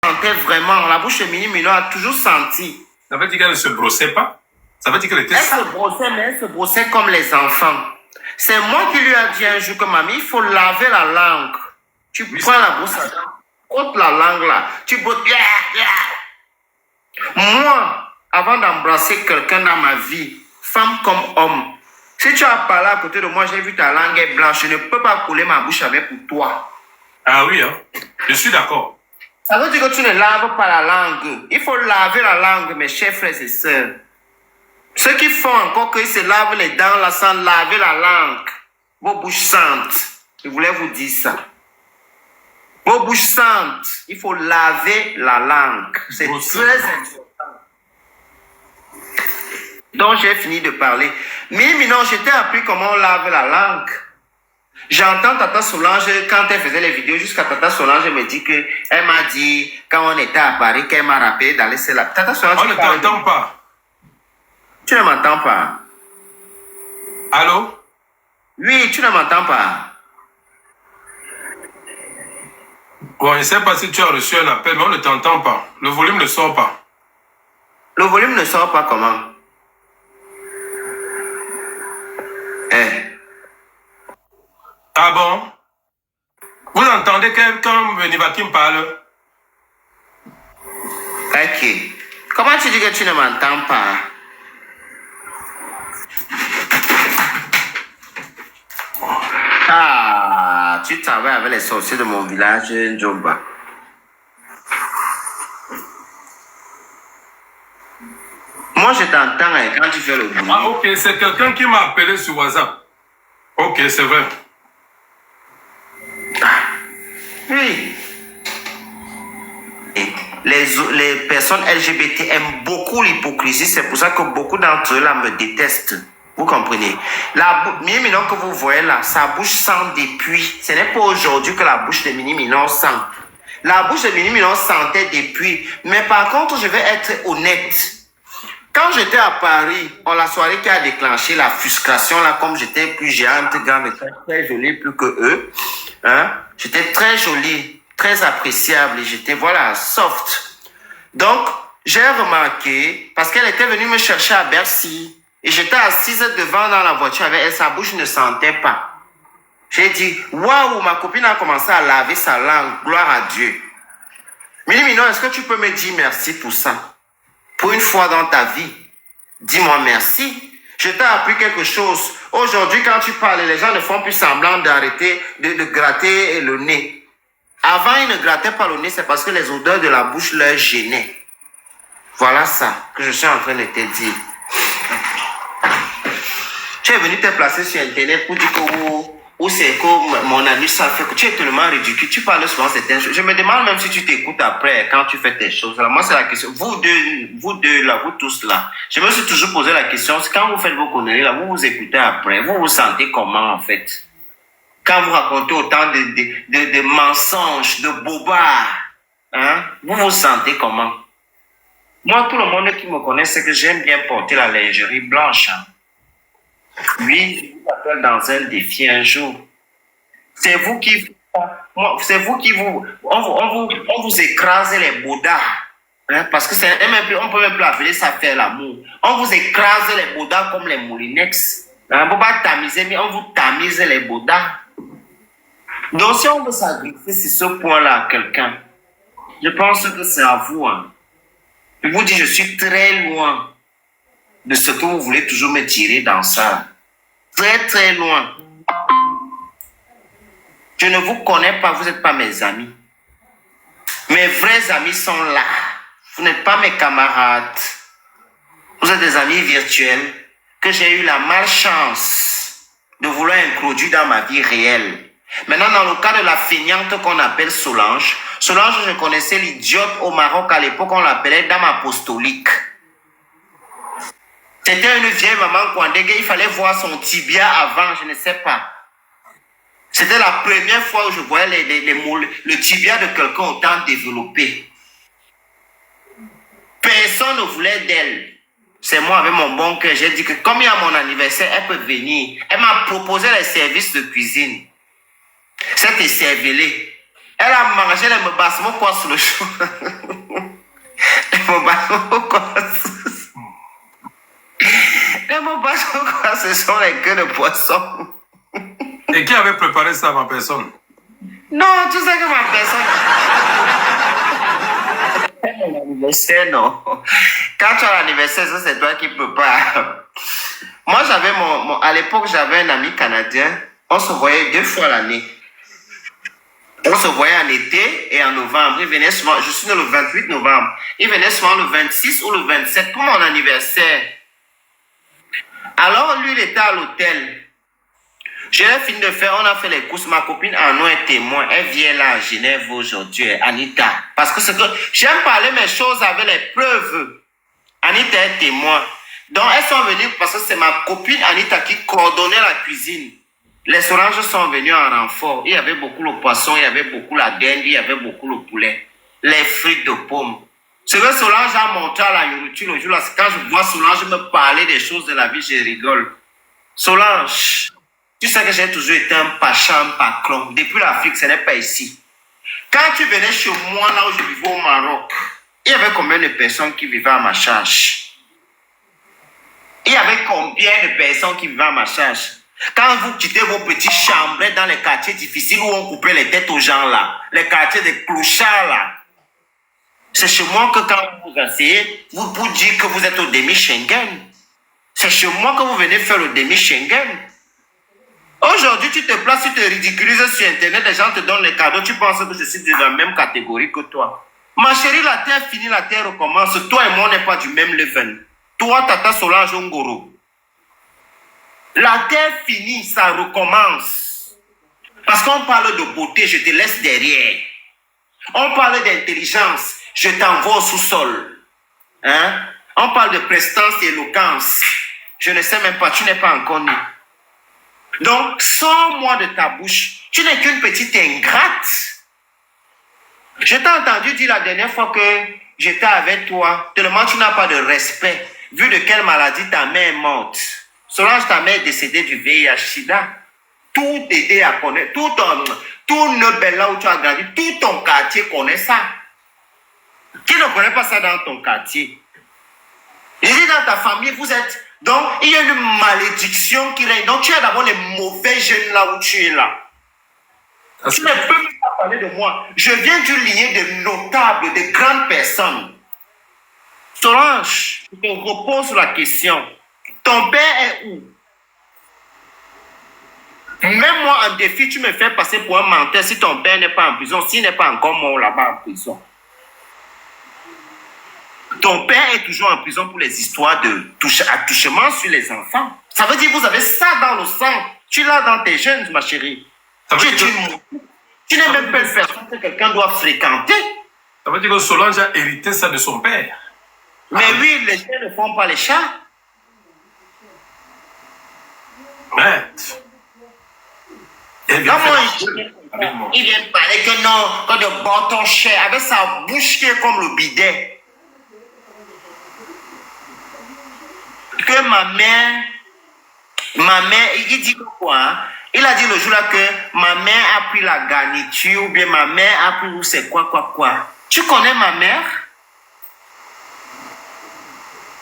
sentait vraiment. La bouche de Mini Mino a toujours senti. Ça veut dire qu'elle ne se brossait pas? Ça veut dire qu'elle était Elle sale? se brossait, mais elle se brossait comme les enfants. C'est moi qui lui ai dit un jour que mamie, il faut laver la langue. Tu prends la brosse à dents, ôte la langue là. Tu brosses. Moi, avant d'embrasser quelqu'un dans ma vie, femme comme homme, si tu as parlé à côté de moi, j'ai vu ta langue est blanche, je ne peux pas couler ma bouche avec pour toi. Ah oui, hein? Je suis d'accord. Ça veut dire que tu ne laves pas la langue. Il faut laver la langue, mes chers frères et sœurs. Ceux qui font encore qu'ils se lavent les dents là sans laver la langue, vos bouches sentent. Je voulais vous dire ça. Vos bouches sentent. Il faut laver la langue. C'est très important. Donc j'ai fini de parler. Mais non, je t'ai appris comment on lave la langue. J'entends Tata Solange, quand elle faisait les vidéos, jusqu'à Tata Solange me dit que elle m'a dit, quand on était à Paris, qu'elle m'a rappelé d'aller se laver. Tata Solange, On ne t'entend pas. Tu ne m'entends pas. Allô? Oui, tu ne m'entends pas. Bon, je ne sais pas si tu as reçu un appel, mais on ne t'entend pas. Le volume ne sort pas. Le volume ne sort pas comment? Ah bon? Vous entendez quand Nivakim parle? Ok. Comment tu dis que tu ne m'entends pas? Ah, tu travailles avec les sorciers de mon village, Njomba. Moi, je t'entends quand tu fais le boulot. Ah ok, c'est quelqu'un qui m'a appelé sur WhatsApp. Ok, c'est vrai. Oui. Et les personnes LGBT aiment beaucoup l'hypocrisie. C'est pour ça que beaucoup d'entre eux là me détestent. Vous comprenez? La Mini Minon que vous voyez là, sa bouche sent depuis. Ce n'est pas aujourd'hui que la bouche de Mini Minon sent. La bouche de Mini Minon sentait depuis. Mais par contre, je vais être honnête. Quand j'étais à Paris, la soirée qui a déclenché la frustration, là, comme j'étais plus géante, grande, très jolie, plus que eux, hein, j'étais très jolie, très appréciable, et j'étais, voilà, soft. Donc, j'ai remarqué, parce qu'elle était venue me chercher à Bercy, et j'étais assise devant dans la voiture avec elle, sa bouche ne sentait pas. J'ai dit, waouh, ma copine a commencé à laver sa langue, gloire à Dieu. Mini Minon, est-ce que tu peux me dire merci pour ça? Pour une fois dans ta vie, dis-moi merci. Je t'ai appris quelque chose. Aujourd'hui, quand tu parles, les gens ne font plus semblant d'arrêter de gratter le nez. Avant, ils ne grattaient pas le nez, c'est parce que les odeurs de la bouche leur gênaient. Voilà ça que je suis en train de te dire. Tu es venu te placer sur Internet pour dire que c'est que mon ami ça fait que tu es tellement ridicule. Tu parles souvent certaines choses. Je me demande même si tu t'écoutes après quand tu fais tes choses. Alors moi, c'est la question. Vous deux là, vous tous là. Je me suis toujours posé la question. Quand vous faites vos conneries là, vous vous écoutez après. Vous vous sentez comment en fait? Quand vous racontez autant de mensonges, de bobards, hein? Vous vous sentez comment? Moi, tout le monde qui me connaît sait que j'aime bien porter la lingerie blanche. Hein? Oui, je vous appelle dans un défi un jour. C'est vous qui on vous écrase les bouddhas. Hein, parce que on peut même plus appeler ça faire l'amour. On vous écrase les bouddhas comme les moulinex. Hein, on va tamiser, mais on vous tamise les bouddhas. Donc si on veut s'agresser sur ce point-là à quelqu'un, je pense que c'est à vous. Hein. Je vous dis, je suis très loin de ce que vous voulez toujours me tirer dans ça. Très, très loin. Je ne vous connais pas, vous n'êtes pas mes amis. Mes vrais amis sont là. Vous n'êtes pas mes camarades. Vous êtes des amis virtuels que j'ai eu la malchance de vouloir introduire dans ma vie réelle. Maintenant, dans le cas de la feignante qu'on appelle Solange, Solange, je connaissais l'idiote au Maroc à l'époque, on l'appelait Dame Apostolique. C'était une vieille maman Kwandégué, il fallait voir son tibia avant, je ne sais pas. C'était la première fois où je voyais le tibia de quelqu'un autant développé. Personne ne voulait d'elle. C'est moi avec mon bon cœur, j'ai dit que comme il y a mon anniversaire, elle peut venir. Elle m'a proposé les services de cuisine. Cette cervelée, Elle a mangé les mebassements quoi sur le chou. Les mebassements quoi. Les mebassements quoi, ce sont les queues de poisson. Et qui avait préparé ça, ma personne? Non, tu sais que ma personne... Mon anniversaire, non. Quand tu as l'anniversaire, ça c'est toi qui prépares. Moi, j'avais à l'époque, j'avais un ami canadien. On se voyait 2 fois l'année. On se voyait en été et en novembre. Il venait souvent, je suis né le 28 novembre. Il venait souvent le 26 ou le 27 pour mon anniversaire. Alors, lui, il était à l'hôtel. Je l'ai fini de faire, on a fait les courses. Ma copine en est témoin. Elle vient là à Genève aujourd'hui, Anita. Parce que j'aime parler mes choses avec les preuves. Anita est témoin. Donc, elles sont venues parce que c'est ma copine Anita qui coordonnait la cuisine. Les Solanges sont venus en renfort. Il y avait beaucoup le poisson, il y avait beaucoup la dinde, il y avait beaucoup le poulet. Les frites de pommes. Ce que Solange a montré à la nourriture le jour là, c'est quand je vois Solange me parler des choses de la vie, je rigole. Solange, tu sais que j'ai toujours été un pacha, un patron. Depuis l'Afrique, ce n'est pas ici. Quand tu venais chez moi, là où je vivais au Maroc, il y avait combien de personnes qui vivaient à ma charge? Il y avait combien de personnes qui vivaient à ma charge? Quand vous quittez vos petits chambrets dans les quartiers difficiles où on coupait les têtes aux gens là, les quartiers des clochards là, c'est chez moi que quand vous vous asseyez, vous dites que vous êtes au demi-Schengen. C'est chez moi que vous venez faire le demi-Schengen. Aujourd'hui, tu te places, tu te ridiculises sur Internet, les gens te donnent les cadeaux, tu penses que je suis de la même catégorie que toi. Ma chérie, la terre finit, la terre recommence. Toi et moi, on n'est pas du même level. Toi, Tata Solange Ngoro. La terre finit, ça recommence. Parce qu'on parle de beauté, je te laisse derrière. On parle d'intelligence, je t'envoie au sous-sol. Hein? On parle de prestance et éloquence. Je ne sais même pas, tu n'es pas encore né. Donc, sors-moi de ta bouche. Tu n'es qu'une petite ingrate. Je t'ai entendu dire la dernière fois que j'étais avec toi. Tellement tu n'as pas de respect. Vu de quelle maladie ta mère est morte. Solange, ta mère est décédée du VIH-Sida. Tout était à connaître. Tout Nebel là où tu as grandi, tout ton quartier connaît ça. Qui ne connaît pas ça dans ton quartier? Et dans ta famille, vous êtes... Donc, il y a une malédiction qui règne. Donc, tu as d'abord les mauvais gènes là où tu es là. Tu ne peux pas parler de moi. Je viens d'une lignée de notables, de grandes personnes. Solange, je te repose la question. Ton père est où? Même moi, en défi, tu me fais passer pour un menteur si ton père n'est pas en prison, s'il n'est pas encore mort là-bas en prison. Ton père est toujours en prison pour les histoires de attouchement sur les enfants. Ça veut dire que vous avez ça dans le sang. Tu l'as dans tes gènes, ma chérie. Tu n'es même pas une personne que quelqu'un doit fréquenter. Ça veut dire que Solange a hérité ça de son père. Mais oui, les chiens ne font pas les chats. Arrête. Il vient parler que non, que de bâton cher, avec sa bouche qui est comme le bidet. Que ma mère, il dit quoi? Hein? Il a dit le jour là que ma mère a pris la garniture, ou bien ma mère a pris ou c'est quoi. Tu connais ma mère?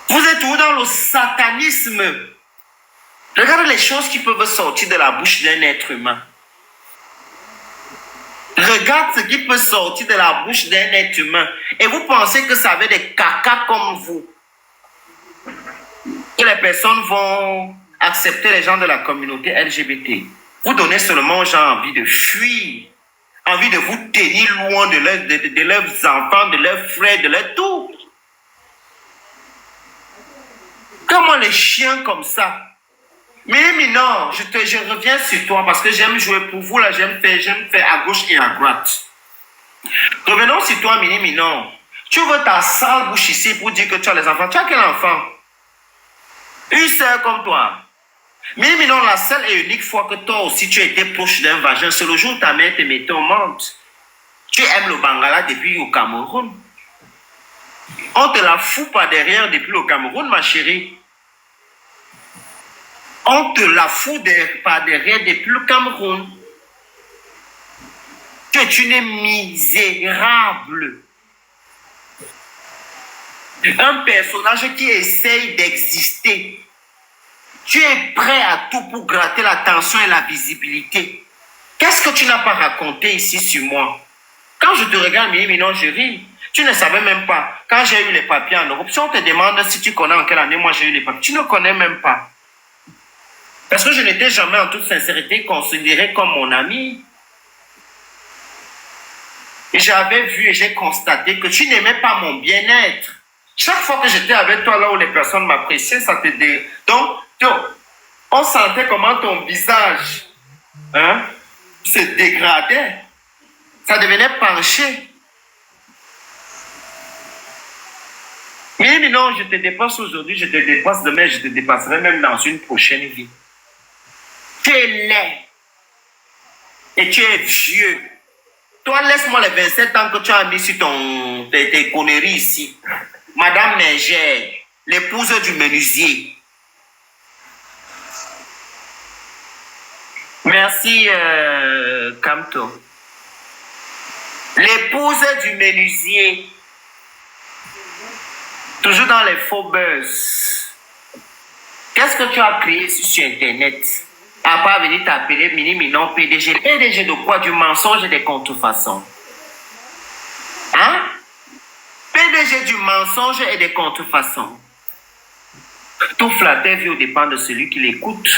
Vous êtes où dans le satanisme? Regarde les choses qui peuvent sortir de la bouche d'un être humain. Regarde ce qui peut sortir de la bouche d'un être humain. Et vous pensez que ça veut des caca comme vous. Que les personnes vont accepter les gens de la communauté LGBT. Vous donnez seulement aux gens envie de fuir. Envie de vous tenir loin de leurs enfants, de leurs frères, de leurs tout. Comment les chiens comme ça? Mais non, je reviens sur toi parce que j'aime jouer pour vous, là, j'aime faire à gauche et à droite. Revenons sur toi, Minon. Tu veux ta sale bouche ici pour dire que tu as les enfants. Tu as quel enfant? Une sœur comme toi. Minon, la seule et unique fois que toi aussi tu étais proche d'un vagin, c'est le jour où ta mère te mettait au monde. Tu aimes le Bangala depuis au Cameroun. On te la fout par derrière depuis le Cameroun, ma chérie. On te la fout par derrière depuis le Cameroun. Tu es une misérable. Un personnage qui essaye d'exister. Tu es prêt à tout pour gratter l'attention et la visibilité. Qu'est-ce que tu n'as pas raconté ici sur moi? Quand je te regarde, non, je ris. Tu ne savais même pas. Quand j'ai eu les papiers en Europe, si on te demande si tu connais en quelle année moi j'ai eu les papiers, tu ne connais même pas. Parce que je n'étais jamais en toute sincérité considéré comme mon ami. Et j'avais vu et j'ai constaté que tu n'aimais pas mon bien-être. Chaque fois que j'étais avec toi là où les personnes m'appréciaient, ça te dé... Donc, on sentait comment ton visage se dégradait. Ça devenait penché. Mais non, je te dépasse aujourd'hui, je te dépasse demain, je te dépasserai même dans une prochaine vie. Tu es laid. Et tu es vieux. Toi, laisse-moi les 27 ans que tu as mis sur tes conneries ici. Madame Mégère, l'épouse du menuisier. Merci, Kamto. L'épouse du menuisier. Toujours dans les faux buzz. Qu'est-ce que tu as créé sur Internet? À part venir t'appeler Mini-Minon PDG. PDG de quoi? Du mensonge et des contrefaçons. Hein? PDG du mensonge et des contrefaçons. Tout flatteur vit au dépend de celui qui l'écoute.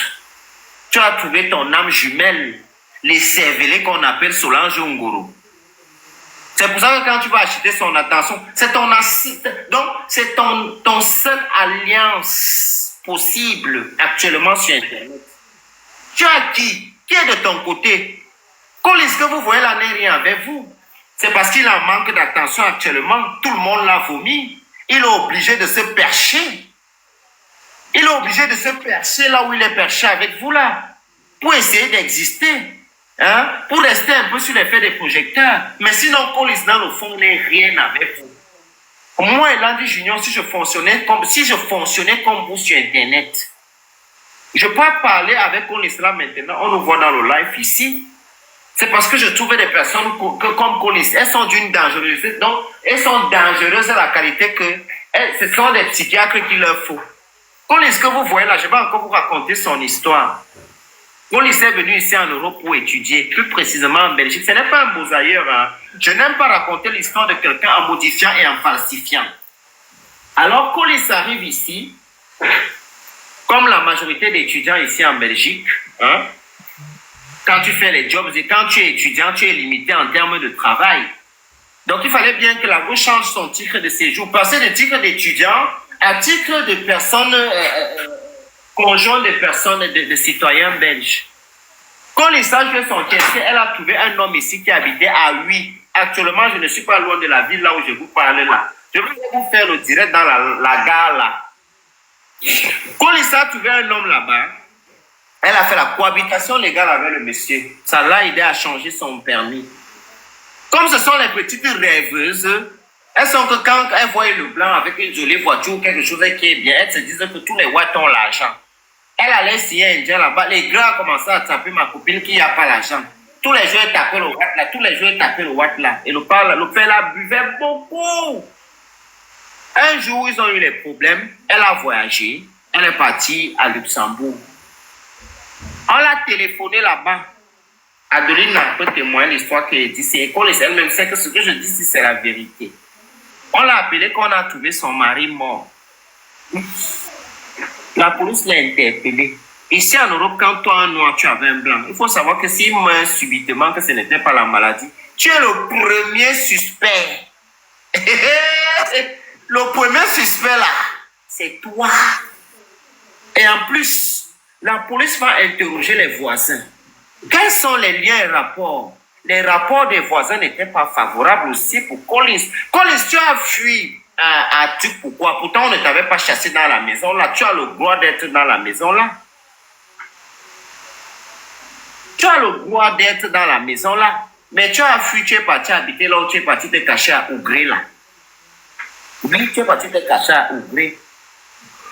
Tu as trouvé ton âme jumelle, les cervelets qu'on appelle Solange Ongoro. C'est pour ça que quand tu vas acheter son attention, c'est ton donc c'est ton seule alliance possible actuellement sur Internet. Tu as qui est de ton côté? Collins que vous voyez là n'est rien avec vous. C'est parce qu'il en manque d'attention actuellement. Tout le monde l'a vomi. Il est obligé de se percher. Il est obligé de se percher là où il est perché avec vous là. Pour essayer d'exister. Hein? Pour rester un peu sur l'effet des projecteurs. Mais sinon, Collins dans le fond n'est rien avec vous. Moi et Landy Junior, si je fonctionnais comme vous sur Internet, je peux parler avec Collins là maintenant. On nous voit dans le live ici. C'est parce que je trouvais des personnes comme Collins. Elles sont d'une dangerosité. Donc, elles sont dangereuses à la qualité que ce sont des psychiatres qu'il leur faut. Collins que vous voyez là, je vais encore vous raconter son histoire. Collins est venu ici en Europe pour étudier, plus précisément en Belgique. Ce n'est pas un beau ailleurs. Hein. Je n'aime pas raconter l'histoire de quelqu'un en modifiant et en falsifiant. Alors, Collins arrive ici, comme la majorité d'étudiants ici en Belgique, hein, quand tu fais les jobs et quand tu es étudiant, tu es limité en termes de travail. Donc, il fallait bien que la gauche change son titre de séjour. Passer de titre d'étudiant à titre de personne, conjoint de personnes, de citoyens belges. Quand les sages fait son test, elle a trouvé un homme ici qui habitait à 8. Actuellement, je ne suis pas loin de la ville là où je vous parle là. Je vais vous faire le direct dans la gare là. Quand les a trouvé un homme là-bas, elle a fait la cohabitation légale avec le monsieur. Ça l'a aidé à changer son permis. Comme ce sont les petites rêveuses, elles sont que quand elles voient le blanc avec une jolie voiture ou quelque chose qui est bien, elles se disent que tous les Watts ont l'argent. Elle allait signer un indien là-bas. Les gars commençaient à taper ma copine qui n'a pas l'argent. Tous les jours, elle tapait le Watt là. Tous les jours, elle tapait le Watt là. Et le père là buvait beaucoup. Un jour, ils ont eu les problèmes. Elle a voyagé. Elle est partie à Luxembourg. On l'a téléphoné là-bas. Adeline n'a pas témoigné l'histoire qu'elle dit. C'est elle-même sait que ce que je dis, c'est la vérité. On l'a appelé quand on a trouvé son mari mort. La police l'a interpellé. Ici en Europe, quand toi, un noir, tu avais un blanc, il faut savoir que s'il meurt subitement, que ce n'était pas la maladie, tu es le premier suspect. Le premier suspect là, c'est toi. Et en plus, la police va interroger les voisins. Quels sont les liens et rapports? Les rapports des voisins n'étaient pas favorables aussi pour Collins. Collins, tu as fui à tu pourquoi? Pourtant, on ne t'avait pas chassé dans la maison là. Tu as le droit d'être dans la maison là. Tu as le droit d'être dans la maison là. Mais tu as fui, tu es parti habiter là où tu es parti te cacher à Ougré là. Oui, tu es parti te cacher à Ougré.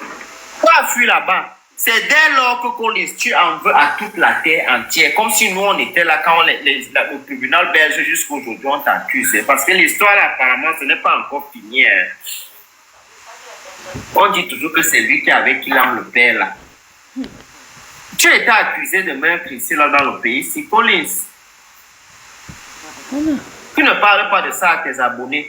Tu as fui là-bas. C'est dès lors que Collins, tu en veux à toute la terre entière, comme si nous on était là quand le tribunal belge jusqu'à aujourd'hui on t'accuse. Parce que l'histoire là, apparemment, ce n'est pas encore fini. Hein. On dit toujours que c'est lui qui avait qui l'âme le père là. Tu as été accusé de meurtre ici là dans le pays, c'est Collins. Tu ne parles pas de ça à tes abonnés.